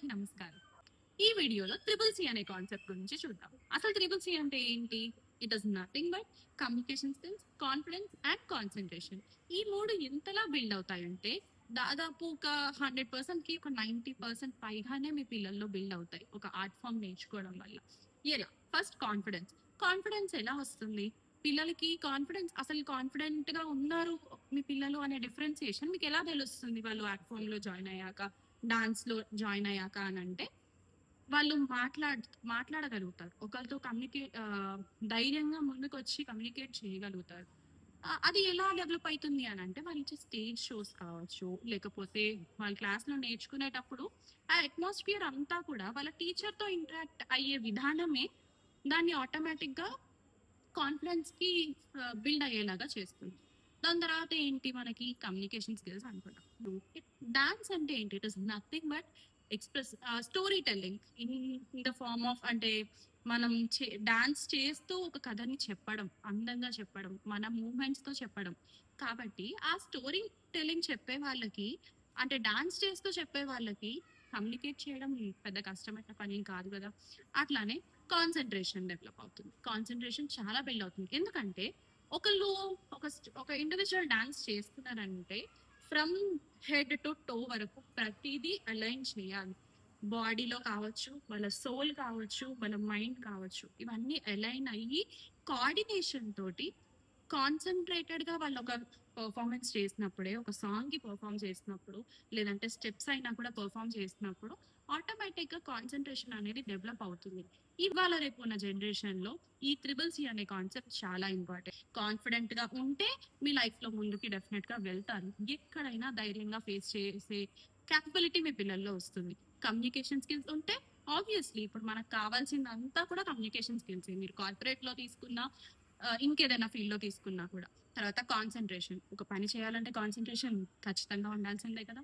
నమస్కారం. ఈ వీడియోలో ట్రిపుల్ సి అనే కాన్సెప్ట్ గురించి చూద్దాం. అసలు ట్రిపుల్ సి అంటే ఏంటి? It is nothing but communication skills, confidence and concentration. ఈ మూడు ఎంతలా బిల్డ్ అవుతాయంటే దాదాపు ఒక 100% కి ఒక 90% పైగానే మీ పిల్లల్లో బిల్డ్ అవుతాయి ఒక ఆర్ట్ ఫామ్ నేర్చుకోవడం వల్ల. ఎలా? First confidence. కాన్ఫిడెన్స్ ఎలా వస్తుంది? పిల్లలకి కాన్ఫిడెన్స్, అసలు కాన్ఫిడెంట్ గా ఉన్నారు మీ పిల్లలు అనే డిఫరెన్సియేషన్ మీకు ఎలా తెలుస్తుంది వాళ్ళు ఆర్ట్ ఫామ్ లో జాయిన్ అయ్యాక, డాన్స్ లో జాయిన్ అయ్యాక అని అంటే వాళ్ళు మాట్లాడగలుగుతారు. ఒకరితో ధైర్యంగా ముందుకొచ్చి కమ్యూనికేట్ చేయగలుగుతారు. అది ఎలా డెవలప్ అయితుంది అని అంటే వాళ్ళు ఇచ్చే స్టేజ్ షోస్ కావచ్చు, లేకపోతే వాళ్ళ క్లాస్‌లో నేర్చుకునేటప్పుడు ఆ అట్మాస్ఫియర్ అంతా కూడా వాళ్ళ టీచర్‌తో ఇంటరాక్ట్ అయ్యే విధానమే దాన్ని ఆటోమేటిక్‌గా కాన్ఫిడెన్స్‌కి బిల్డ్ అయ్యేలాగా చేస్తుంది. దాని తర్వాత ఏంటి మనకి కమ్యూనికేషన్ స్కిల్స్ అనుకున్నాం. డాన్స్ అంటే ఏంటి? It is nothing but story telling in the form of, అంటే మనం డాన్స్ చేస్తూ ఒక కథని చెప్పడం, అందంగా చెప్పడం, మన మూవ్‌మెంట్స్ తో చెప్పడం. కాబట్టి ఆ స్టోరీ టెల్లింగ్ చెప్పే వాళ్ళకి, అంటే డాన్స్ చేస్తూ చెప్పే వాళ్ళకి కమ్యూనికేట్ చేయడం పెద్ద కష్టమైన పనేం కాదు గదా! అట్లానే కాన్సంట్రేషన్ డెవలప్ అవుతుంది. కాన్సంట్రేషన్ చాలా బిల్డ్ అవుతుంది. ఎందుకంటే ఒకళ్ళు ఒక ఇండివిడ్యువల్ డాన్స్ చేస్తున్నారంటే ఫ్రమ్ హెడ్ టు టో వరకు ప్రతిదీ అలైన్ చేయాలి. బాడీలో కావచ్చు, వాళ్ళ సోల్ కావచ్చు, వాళ్ళ మైండ్ కావచ్చు. ఇవన్నీ అలైన్ అయ్యి కోఆర్డినేషన్ తోటి కాన్సంట్రేటెడ్ గా వాళ్ళు ఒక పెర్ఫార్మెన్స్ చేసినప్పుడే, ఒక సాంగ్ కి పెర్ఫార్మ్ చేసినప్పుడు, లేదంటే స్టెప్స్ అయినా కూడా పెర్ఫార్మ్ చేసినప్పుడు ఆటోమేటిక్ గా కాన్సంట్రేషన్ అనేది డెవలప్ అవుతుంది. ఇవాళ రేపు ఉన్న జనరేషన్ లో ఈ త్రిబుల్ సి అనే కాన్సెప్ట్ చాలా ఇంపార్టెంట్. కాన్ఫిడెంట్ గా ఉంటే మీ లైఫ్ లో ముందుకి డెఫినెట్ గా వెళ్తారు. ఎక్కడైనా ధైర్యంగా ఫేస్ చేసే క్యాపబిలిటీ మీ పిల్లల్లో వస్తుంది. కమ్యూనికేషన్ స్కిల్స్ ఉంటే ఆబ్వియస్లీ ఇప్పుడు మనకు కావాల్సిందంతా కూడా కమ్యూనికేషన్ స్కిల్స్. మీరు కార్పొరేట్ లో తీసుకున్నా, ఇంకేదైనా ఫీల్డ్ లో తీసుకున్నా కూడా. తర్వాత కాన్సంట్రేషన్. ఒక పని చేయాలంటే కాన్సంట్రేషన్ ఖచ్చితంగా ఉండాల్సిందే కదా!